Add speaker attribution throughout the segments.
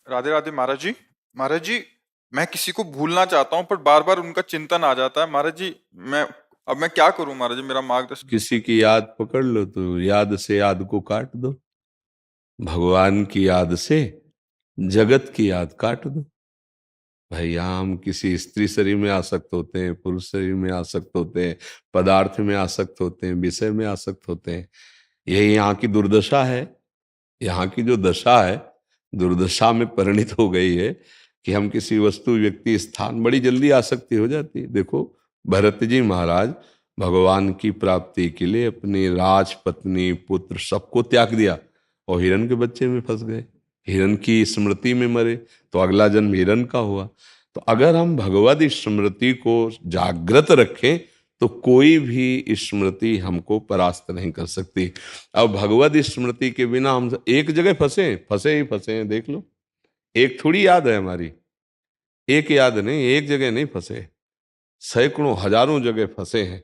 Speaker 1: राधे राधे महाराज जी। महाराज जी, मैं किसी को भूलना चाहता हूँ पर बार बार उनका चिंतन आ जाता है महाराज जी। मैं अब मैं क्या करूं महाराज जी, मेरा मार्गदर्शन।
Speaker 2: किसी की याद पकड़ लो तो याद से याद को काट दो। भगवान की याद से जगत की याद काट दो। भाई यहाँ हम किसी स्त्री शरीर में आसक्त होते हैं, पुरुष शरीर में आसक्त होते हैं, पदार्थ में आसक्त होते हैं, विषय में आसक्त होते हैं। यही यहाँ की दुर्दशा है। यहाँ की जो दशा है, दुर्दशा में परिणित हो गई है कि हम किसी वस्तु व्यक्ति स्थान बड़ी जल्दी आसक्ति हो जाती है। देखो, भरत जी महाराज भगवान की प्राप्ति के लिए अपनी राज पत्नी पुत्र सबको त्याग दिया और हिरण के बच्चे में फंस गए। हिरण की स्मृति में मरे तो अगला जन्म हिरण का हुआ। तो अगर हम भगवत स्मृति को जागृत रखें तो कोई भी स्मृति हमको परास्त नहीं कर सकती। अब भगवत स्मृति के बिना हम एक जगह फंसे फंसे ही फंसे हैं। देख लो, एक थोड़ी याद है हमारी, एक याद नहीं, एक जगह नहीं फंसे, सैकड़ों हजारों जगह फंसे हैं।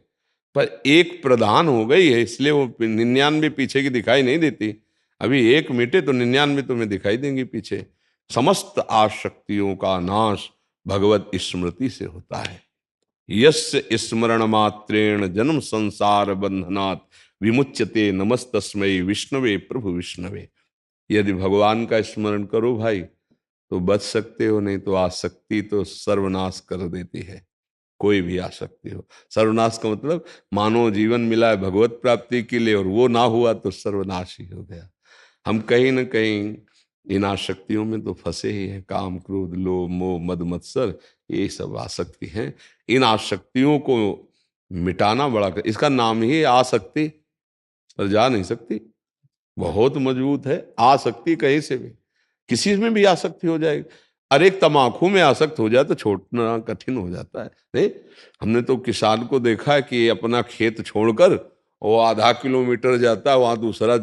Speaker 2: पर एक प्रधान हो गई है, इसलिए वो 99 पीछे की दिखाई नहीं देती। अभी एक मिटे तो 99 तुम्हें दिखाई देंगी पीछे। समस्त आसक्तियों का नाश भगवत स्मृति से होता है। यस्य स्मरण मात्रेण जन्म संसार बंधनात् विमुच्यते नमस्तस्मै विष्णवे प्रभु विष्णवे। यदि भगवान का स्मरण करो भाई तो बच सकते हो, नहीं तो आसक्ति तो सर्वनाश कर देती है। कोई भी आसक्ति हो, सर्वनाश का मतलब मानव जीवन मिला है भगवत प्राप्ति के लिए और वो ना हुआ तो सर्वनाश ही हो गया। हम कहीं ना कहीं इन आसक्तियों में तो फंसे ही हैं। काम क्रोध लोभ मोह मद मत्सर, ये सब आसक्ति हैं। इन आसक्तियों को मिटाना बड़ा इसका नाम ही है आसक्ति, पर जा नहीं सकती। बहुत मजबूत है आसक्ति, कहीं से भी किसी में भी आसक्ति हो जाएगी। अरे एक तम्बाकू में आसक्त हो जाए तो छोड़ना कठिन हो जाता है। नहीं, हमने तो किसान को देखा है कि अपना खेत छोड़कर वो आधा किलोमीटर जाता है, वहां दूसरा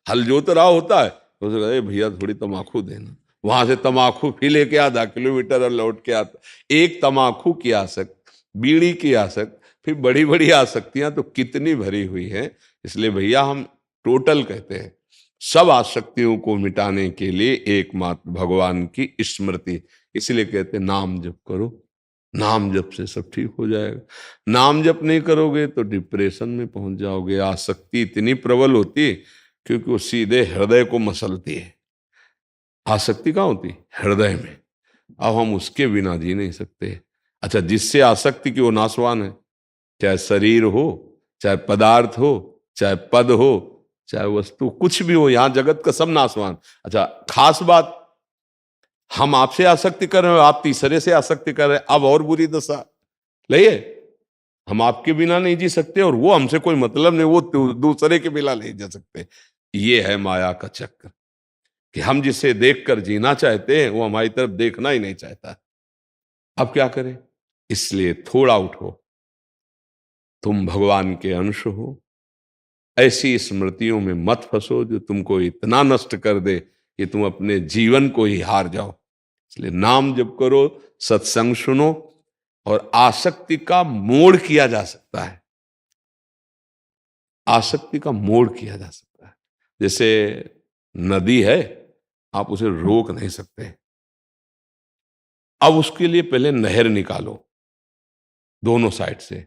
Speaker 2: हल जोत रहा होता है, तो उसे कहता है भैया थोड़ी तम्बाकू देना। वहां से तम्बाकू फिर लेके आधा किलोमीटर और लौट के आता। एक तम्बाकू की आसक्त, बीड़ी की आसक्त, फिर बड़ी बड़ी आसक्तियां तो कितनी भरी हुई हैं। इसलिए भैया हम टोटल कहते हैं सब आसक्तियों को मिटाने के लिए एकमात्र भगवान की स्मृति। इसलिए कहते हैं नाम जप करो, नाम जप से सब ठीक हो जाएगा। नाम जप नहीं करोगे तो डिप्रेशन में पहुंच जाओगे। आसक्ति इतनी प्रबल होती है क्योंकि वो सीधे हृदय को मसलती है। आसक्ति कहाँ होती? हृदय में। अब हम उसके बिना जी नहीं सकते। अच्छा, जिससे आसक्ति की वो नाशवान है, चाहे शरीर हो, चाहे पदार्थ हो, चाहे पद हो, चाहे वस्तु कुछ भी हो, यहां जगत का सब नाशवान। अच्छा, खास बात, हम आपसे आसक्ति कर रहे हो, आप तीसरे से आसक्ति कर रहे हैं, अब और बुरी दशा। लइए, हम आपके बिना नहीं जी सकते और वो हमसे कोई मतलब नहीं, वो दूसरे के बिना नहीं जी सकते। ये है माया का चक्र कि हम जिसे देखकर जीना चाहते हैं वो हमारी तरफ देखना ही नहीं चाहता। अब क्या करें? इसलिए थोड़ा उठो। तुम भगवान के अंश हो। ऐसी स्मृतियों में मत फंसो जो तुमको इतना नष्ट कर दे कि तुम अपने जीवन को ही हार जाओ। इसलिए नाम जप करो, सत्संग सुनो, और आसक्ति का मोड़ किया जा सकता है। आसक्ति का मोड़ किया जा सकता है। जैसे नदी है, आप उसे रोक नहीं सकते। अब उसके लिए पहले नहर निकालो दोनों साइड से,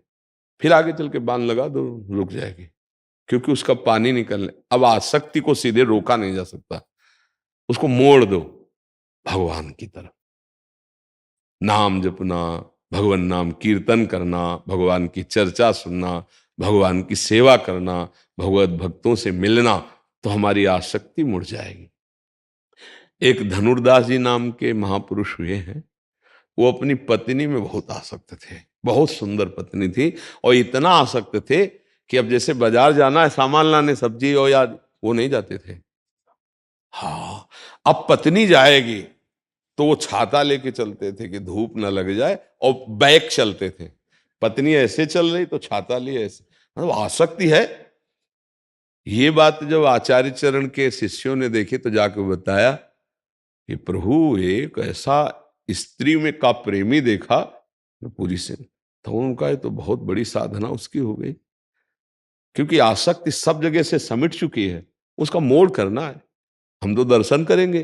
Speaker 2: फिर आगे चल के बांध लगा दो, रुक जाएगी क्योंकि उसका पानी निकलने। अब आसक्ति को सीधे रोका नहीं जा सकता, उसको मोड़ दो भगवान की तरफ। नाम जपना, भगवान नाम कीर्तन करना, भगवान की चर्चा सुनना, भगवान की सेवा करना, भगवत भक्तों से मिलना, तो हमारी आसक्ति मुड़ जाएगी। एक धनुर्दास जी नाम के महापुरुष हुए हैं। वो अपनी पत्नी में बहुत आसक्त थे, बहुत सुंदर पत्नी थी, और इतना आसक्त थे कि अब जैसे बाजार जाना है सामान लाने, सब्जी और या, वो नहीं जाते थे। हाँ, अब पत्नी जाएगी तो वो छाता लेके चलते थे कि धूप न लग जाए, और बैक चलते थे। पत्नी ऐसे चल रही तो छाता लिए ऐसे, मतलब आसक्ति है। ये बात जब आचार्य चरण के शिष्यों ने देखी तो जाकर बताया कि प्रभु एक ऐसा स्त्री में का प्रेमी देखा तो पूरी से, तो उनका ये तो बहुत बड़ी साधना उसकी हो गई, क्योंकि आसक्ति सब जगह से समिट चुकी है, उसका मोड़ करना है। हम तो दर्शन करेंगे,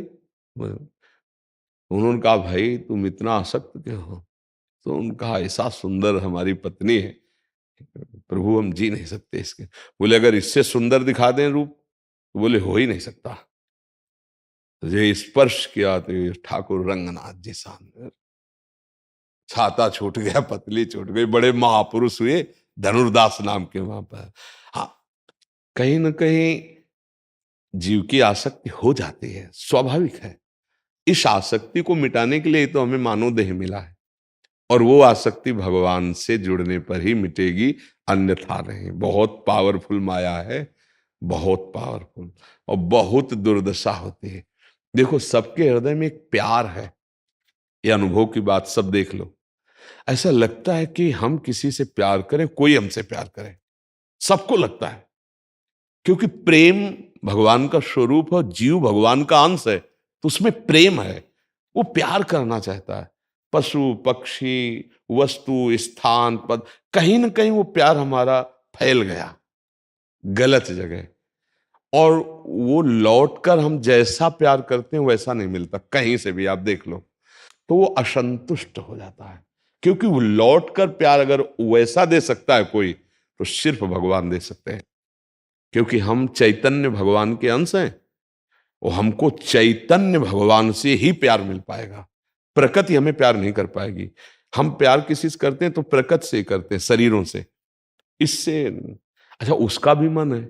Speaker 2: उन्होंने कहा भाई तुम इतना आसक्त क्यों हो? तो उन्होंने कहा ऐसा सुंदर हमारी पत्नी है प्रभु, हम जी नहीं सकते इसके। बोले अगर इससे सुंदर दिखा दें रूप? तो बोले हो ही नहीं सकता। तो ये स्पर्श किया तो ये ठाकुर रंगनाथ जी सामने, छाता छूट गया, पतली छूट गई, बड़े महापुरुष हुए धनुर्दास नाम के वहां पर। हाँ, कहीं ना कहीं जीव की आसक्ति हो जाती है, स्वाभाविक है। इस आसक्ति को मिटाने के लिए तो हमें मानव देह मिला है, और वो आसक्ति भगवान से जुड़ने पर ही मिटेगी, अन्यथा नहीं। बहुत पावरफुल माया है, बहुत पावरफुल, और बहुत दुर्दशा होती है। देखो सबके हृदय में एक प्यार है, ये अनुभव की बात सब देख लो। ऐसा लगता है कि हम किसी से प्यार करें, कोई हमसे प्यार करे, सबको लगता है, क्योंकि प्रेम भगवान का स्वरूप है, जीव भगवान का अंश है, तो उसमें प्रेम है, वो प्यार करना चाहता है। पशु पक्षी वस्तु स्थान पद, कहीं ना कहीं वो प्यार हमारा फैल गया गलत जगह, और वो लौट कर हम जैसा प्यार करते हैं वैसा नहीं मिलता कहीं से भी, आप देख लो। तो वो असंतुष्ट हो जाता है, क्योंकि वो लौट कर प्यार अगर वैसा दे सकता है कोई, तो सिर्फ भगवान दे सकते हैं, क्योंकि हम चैतन्य भगवान के अंश हैं। और हमको चैतन्य भगवान से ही प्यार मिल पाएगा, प्रकृति हमें प्यार नहीं कर पाएगी। हम प्यार किसी से करते हैं तो प्रकृति से करते हैं, शरीरों से, इससे। अच्छा, उसका भी मन है,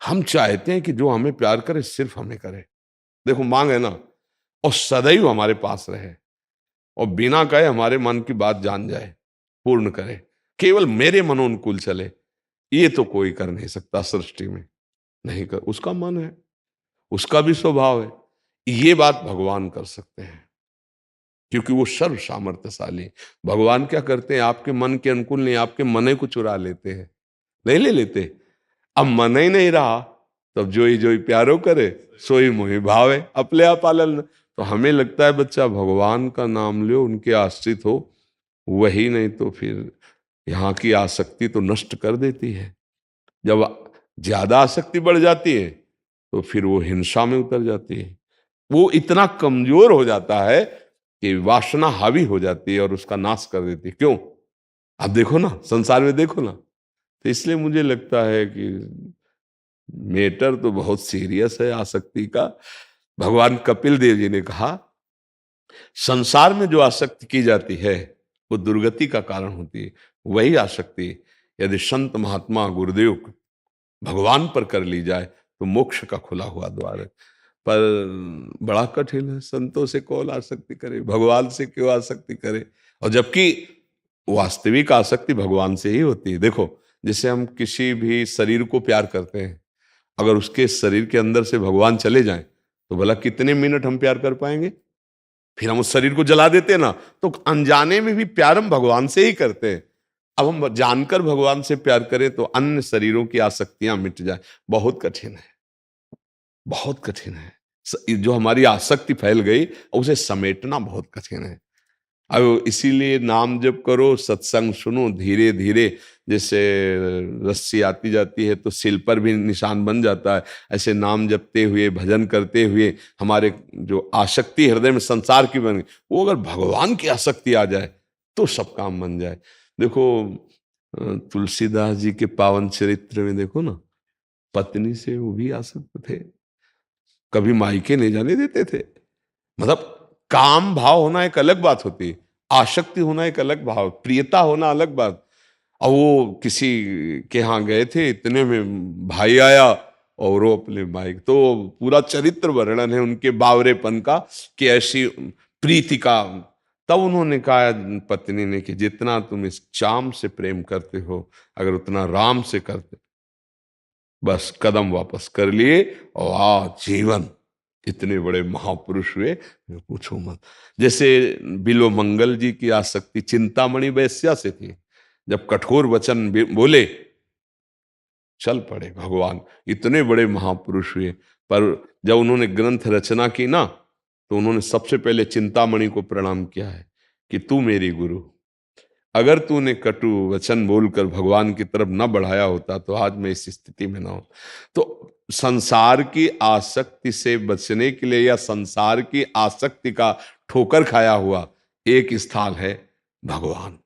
Speaker 2: हम चाहते हैं कि जो हमें प्यार करे सिर्फ हमें करे। देखो मांग है ना, और सदैव हमारे पास रहे, और बिना कहे हमारे मन की बात जान जाए, पूर्ण करे, केवल मेरे मनोनुकूल चले, ये तो कोई कर नहीं सकता सृष्टि में, नहीं कर। उसका मन है, उसका भी स्वभाव है, ये बात भगवान कर सकते हैं, क्योंकि वो सर्व सामर्थ्यशाली। भगवान क्या करते हैं, आपके मन के अनुकूल नहीं, आपके मन को चुरा लेते हैं, नहीं ले लेते। अब मन ही नहीं रहा, तब जोई जोई प्यारो करे, सोई मोहि भावे, अपने आप पालन। तो हमें लगता है बच्चा भगवान का नाम लो, उनके आश्रित हो, वही नहीं तो फिर यहाँ की आसक्ति तो नष्ट कर देती है। जब ज्यादा आसक्ति बढ़ जाती है तो फिर वो हिंसा में उतर जाती है, वो इतना कमजोर हो जाता है कि वासना हावी हो जाती है और उसका नाश कर देती है। क्यों? आप देखो ना, संसार में देखो ना। तो इसलिए मुझे लगता है कि मैटर तो बहुत सीरियस है आसक्ति का। भगवान कपिल देव जी ने कहा, संसार में जो आसक्ति की जाती है वो दुर्गति का कारण होती है। वही आसक्ति यदि संत महात्मा गुरुदेव भगवान पर कर ली जाए तो मोक्ष का खुला हुआ द्वार है। पर बड़ा कठिन है, संतों से कौन आसक्ति करे, भगवान से क्यों आसक्ति करे? और जबकि वास्तविक आसक्ति भगवान से ही होती है। देखो, जैसे हम किसी भी शरीर को प्यार करते हैं, अगर उसके शरीर के अंदर से भगवान चले जाएं तो भला कितने मिनट हम प्यार कर पाएंगे? फिर हम उस शरीर को जला देते हैं ना। तो अनजाने में भी प्यार हम भगवान से ही करते हैं। अब हम जानकर भगवान से प्यार करें तो अन्य शरीरों की आसक्तियां मिट जाए, बहुत कठिन है, बहुत कठिन है। जो हमारी आसक्ति फैल गई उसे समेटना बहुत कठिन है। अब इसीलिए नाम जप करो, सत्संग सुनो, धीरे धीरे जैसे रस्सी आती जाती है तो सिल पर भी निशान बन जाता है, ऐसे नाम जपते हुए भजन करते हुए हमारे जो आसक्ति हृदय में संसार की बन गई, वो अगर भगवान की आसक्ति आ जाए तो सब काम बन जाए। देखो तुलसीदास जी के पावन चरित्र में देखो ना, पत्नी से वो भी आसक्त थे, कभी मायके नहीं जाने देते थे। मतलब काम भाव होना एक अलग बात होती है, आसक्ति होना एक अलग भाव, प्रियता होना अलग बात। और वो किसी के यहाँ गए थे, इतने में भाई आया और वो अपने माइक, तो पूरा चरित्र वर्णन है उनके बावरेपन का कि ऐसी प्रीति का। तब उन्होंने कहा पत्नी ने कि जितना तुम इस चाम से प्रेम करते हो, अगर उतना राम से करते, बस कदम वापस कर लिए और जीवन इतने बड़े महापुरुष हुए, पूछो मत। जैसे बिल्वमंगल जी की आसक्ति चिंतामणि वैश्या से थी, जब कठोर वचन बोले चल पड़े भगवान, इतने बड़े महापुरुष हुए। पर जब उन्होंने ग्रंथ रचना की ना, तो उन्होंने सबसे पहले चिंतामणि को प्रणाम किया है कि तू मेरी गुरु, अगर तूने कटु वचन बोलकर भगवान की तरफ न बढ़ाया होता तो आज मैं इस स्थिति में ना हो। तो संसार की आसक्ति से बचने के लिए या संसार की आसक्ति का ठोकर खाया हुआ एक स्थान है भगवान।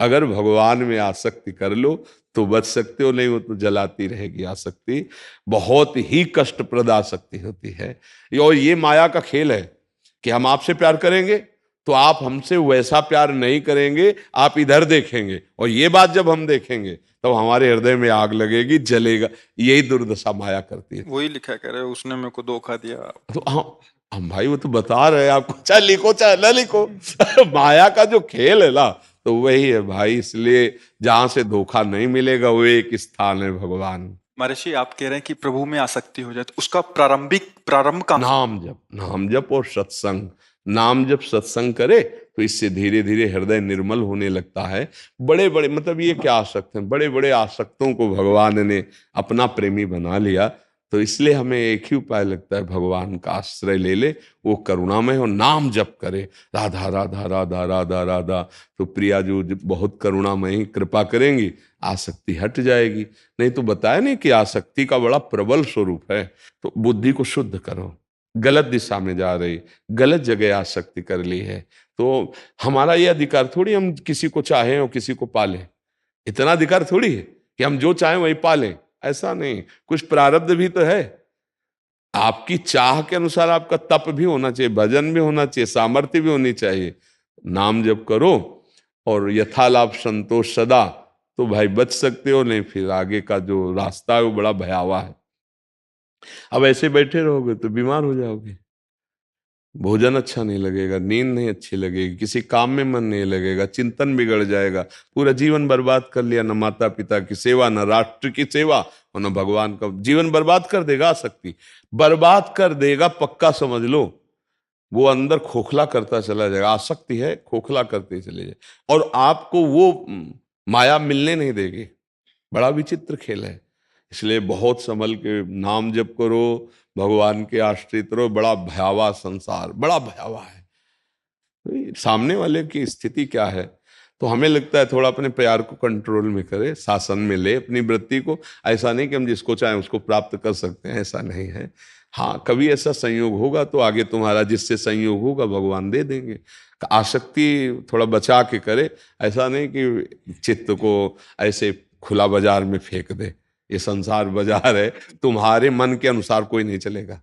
Speaker 2: अगर भगवान में आसक्ति कर लो तो बच सकते हो, नहीं हो तो जलाती रहेगी आसक्ति। बहुत ही कष्टप्रद आसक्ति होती है। और ये माया का खेल है कि हम आपसे प्यार करेंगे तो आप हमसे वैसा प्यार नहीं करेंगे, आप इधर देखेंगे, और ये बात जब हम देखेंगे तब हमारे हृदय में आग लगेगी, जलेगा। यही दुर्दशा माया करती है।
Speaker 1: वही लिखा कह रहे उसने मेरे को धोखा दिया।
Speaker 2: तो हम भाई वो तो बता रहे हैं आपको, चाहे लिखो चाहे न लिखो माया का जो खेल है ना, तो वही है भाई। इसलिए जहां से धोखा नहीं मिलेगा वो एक स्थान है भगवान।
Speaker 1: महर्षि आप कह रहे हैं कि प्रभु में आसक्ति हो जाए तो उसका प्रारंभ का
Speaker 2: नाम जप और सत्संग। नाम जप सत्संग करे तो इससे धीरे धीरे हृदय निर्मल होने लगता है। बड़े बड़े मतलब ये क्या आसक्त हैं, बड़े बड़े आसक्तों को भगवान ने अपना प्रेमी बना लिया। तो इसलिए हमें एक ही उपाय लगता है, भगवान का आश्रय ले ले, वो करुणामय हो, नाम जप करे राधा राधा राधा राधा राधा। तो प्रिया जो बहुत करुणामयी कृपा करेंगी, आसक्ति हट जाएगी। नहीं तो बताया नहीं कि आसक्ति का बड़ा प्रबल स्वरूप है। तो बुद्धि को शुद्ध करो, गलत दिशा में जा रही, गलत जगह आसक्ति कर ली है, तो हमारा ये अधिकार थोड़ी हम किसी को चाहें और किसी को पालें। इतना अधिकार थोड़ी है कि हम जो चाहें वही पालें, ऐसा नहीं। कुछ प्रारब्ध भी तो है। आपकी चाह के अनुसार आपका तप भी होना चाहिए, भजन भी होना चाहिए, सामर्थ्य भी होनी चाहिए। नाम जब करो और यथालाभ संतोष सदा, तो भाई बच सकते हो। नहीं फिर आगे का जो रास्ता है वो बड़ा भयावह है। अब ऐसे बैठे रहोगे तो बीमार हो जाओगे, भोजन अच्छा नहीं लगेगा, नींद नहीं अच्छी लगेगी, किसी काम में मन नहीं लगेगा, चिंतन बिगड़ जाएगा, पूरा जीवन बर्बाद कर लिया। न माता पिता की सेवा, न राष्ट्र की सेवा, और न भगवान का। जीवन बर्बाद कर देगा, आसक्ति बर्बाद कर देगा, पक्का समझ लो। वो अंदर खोखला करता चला जाएगा, आसक्ति है, खोखला करते चले जाए, और आपको वो माया मिलने नहीं देगी। बड़ा विचित्र खेल है। इसलिए बहुत संभल के नाम जप करो, भगवान के आश्रित रहो। बड़ा भयावह संसार, बड़ा भयावह है। तो सामने वाले की स्थिति क्या है, तो हमें लगता है थोड़ा अपने प्यार को कंट्रोल में करे, शासन में ले अपनी वृत्ति को। ऐसा नहीं कि हम जिसको चाहें उसको प्राप्त कर सकते हैं, ऐसा नहीं है। हाँ, कभी ऐसा संयोग होगा तो आगे तुम्हारा जिससे संयोग होगा भगवान दे देंगे। आसक्ति थोड़ा बचा के करे, ऐसा नहीं कि चित्त को ऐसे खुला बाजार में फेंक दे। ये संसार बाजार है, तुम्हारे मन के अनुसार कोई नहीं चलेगा।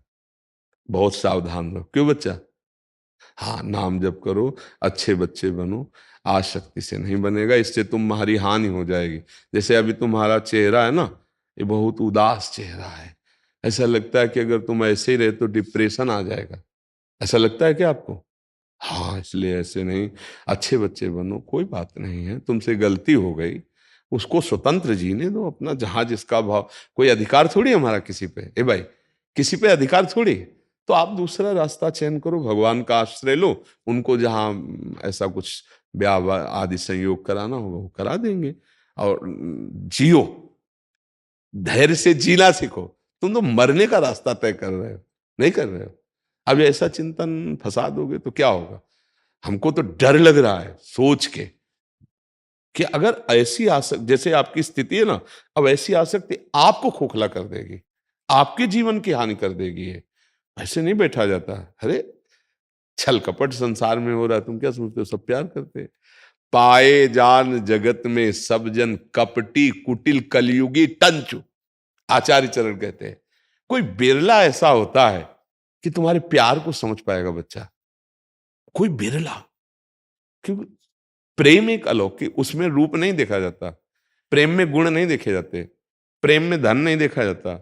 Speaker 2: बहुत सावधान रहो। क्यों बच्चा? हाँ, नाम जप करो, अच्छे बच्चे बनो, आसक्ति से नहीं बनेगा, इससे तुम्हारी हानि हो जाएगी। जैसे अभी तुम्हारा चेहरा है ना, ये बहुत उदास चेहरा है। ऐसा लगता है कि अगर तुम ऐसे ही रहे तो डिप्रेशन आ जाएगा। ऐसा लगता है क्या आपको? हाँ, इसलिए ऐसे नहीं, अच्छे बच्चे बनो। कोई बात नहीं है, तुमसे गलती हो गई, उसको स्वतंत्र जीने दो अपना, जहां जिसका भाव। कोई अधिकार थोड़ी हमारा किसी पे, ए भाई, किसी पे अधिकार थोड़ी। तो आप दूसरा रास्ता चयन करो, भगवान का आश्रय लो। उनको जहां ऐसा कुछ ब्याह आदि संयोग कराना होगा वो करा देंगे। और जियो, धैर्य से जीना सीखो। तुम तो मरने का रास्ता तय कर रहे हो, नहीं कर रहे हो। अब ऐसा चिंतन फंसा दोगे तो क्या होगा? हमको तो डर लग रहा है सोच के कि अगर ऐसी आसक्ति, जैसे आपकी स्थिति है ना, अब ऐसी आसक्ति आपको खोखला कर देगी, आपके जीवन की हानि कर देगी। ये ऐसे नहीं बैठा जाता। अरे छल कपट संसार में हो रहा है, तुम क्या सोचते हो सब प्यार करते हैं? पाए जान जगत में सब जन कपटी कुटिल कलयुगी टंचु, आचार्य चरण कहते हैं। कोई बिरला ऐसा होता है कि तुम्हारे प्यार को समझ पाएगा बच्चा, कोई बिरला। क्योंकि प्रेम एक अलौकिक, उसमें रूप नहीं देखा जाता, प्रेम में गुण नहीं देखे जाते, प्रेम में धन नहीं देखा जाता,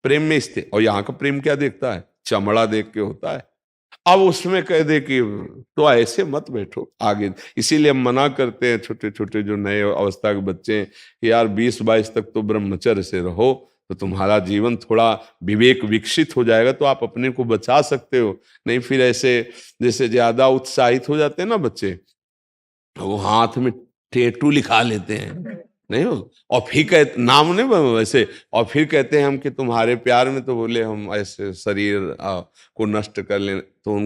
Speaker 2: प्रेम में स्थिर। और यहाँ का प्रेम क्या देखता है? चमड़ा देख के होता है। अब उसमें कह दे कि तो ऐसे मत बैठो आगे। इसीलिए हम मना करते हैं छोटे छोटे जो नए अवस्था के बच्चे हैं कि यार 20-22 तक तो ब्रह्मचर्य से रहो, तो तुम्हारा जीवन थोड़ा विवेक विकसित हो जाएगा, तो आप अपने को बचा सकते हो। नहीं फिर ऐसे जैसे ज्यादा उत्साहित हो जाते हैं ना बच्चे, तो वो हाथ में टेटू लिखा लेते हैं, नहीं हो, और फिर कहते नाम नहीं वैसे, और फिर कहते हैं हम कि तुम्हारे प्यार में तो बोले हम ऐसे शरीर को नष्ट कर ले, तो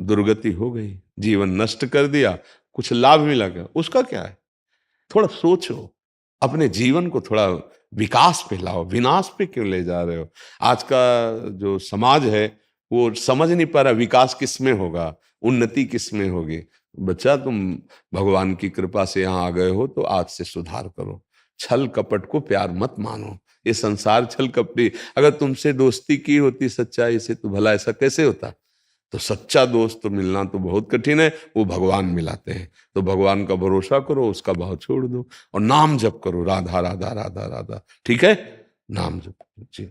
Speaker 2: दुर्गति हो गई, जीवन नष्ट कर दिया, कुछ लाभ मिला क्या? उसका क्या है? थोड़ा सोचो, अपने जीवन को थोड़ा विकास पे लाओ, विनाश पे क्यों ले जा रहे हो? आज का जो समाज है वो समझ नहीं पा रहा विकास किस में होगा, उन्नति किस में होगी। बच्चा, तुम भगवान की कृपा से यहाँ आ गए हो तो आज से सुधार करो। छल कपट को प्यार मत मानो। ये संसार छल कपटी, अगर तुमसे दोस्ती की होती सच्चाई से तो भला ऐसा कैसे होता? तो सच्चा दोस्त तो मिलना तो बहुत कठिन है, वो भगवान मिलाते हैं। तो भगवान का भरोसा करो, उसका भाव छोड़ दो और नाम जप करो, राधा राधा राधा राधा। ठीक है, नाम जप करो जी।